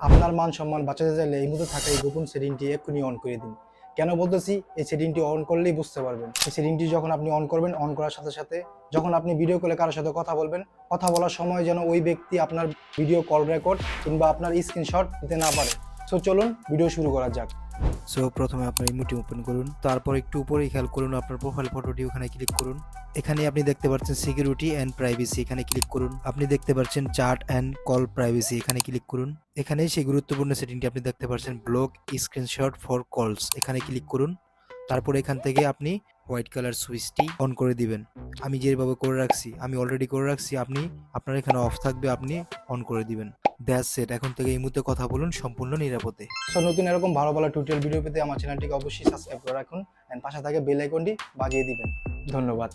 আপনার মান সম্মান বাঁচাতে চাইলে এই মুহূর্তে থাকা এই গোপন সেটিংটি এক্ষুনি অন করে দিন। কেন বলতেছি? এই সেটিংটি অন করলেই বুঝতে পারবেন। এই সেটিংটি যখন আপনি অন করবেন, অন করার সাথে সাথে যখন আপনি ভিডিও কলে কারোর সাথে কথা বলবেন, কথা বলার সময় যেন ওই ব্যক্তি আপনার ভিডিও কল রেকর্ড কিংবা আপনার স্ক্রিনশট নিতে না পারে। সো চলুন ভিডিও শুরু করা যাক। সো প্রথমে আপনার ইমোটি ওপেন করুন, তারপর একটু উপরেই খেয়াল করুন আপনার প্রোফাইল ফটোটি, ওখানে ক্লিক করুন। এখানে আপনি দেখতে পাচ্ছেন সিকিউরিটি অ্যান্ড প্রাইভেসি, এখানে ক্লিক করুন। আপনি দেখতে পাচ্ছেন চ্যাট অ্যান্ড কল প্রাইভেসি, এখানে ক্লিক করুন। এখানে সেই গুরুত্বপূর্ণ সেটিংটি আপনি দেখতে পাচ্ছেন ব্লক স্ক্রিনশট ফর কলস, এখানে ক্লিক করুন। তারপর এখান থেকে আপনি হোয়াইট কালার সুইচটি অন করে দিবেন। আমি যেভাবে করে রাখছি, আমি অলরেডি করে রাখছি, আপনি আপনার এখানে অফ থাকবে, আপনি অন করে দিবেন। That's it. এখন থেকে এই মুহূর্তে কথা বলুন সম্পূর্ণ নিরাপদে। সো নতুন এরকম ভালো ভালো টিউটোরিয়াল ভিডিও পেতে আমার চ্যানেলটিকে অবশ্যই সাবস্ক্রাইব করে রাখুন এন্ড পাশে থাকা বেল আইকনটি বাজিয়ে দিবেন। ধন্যবাদ।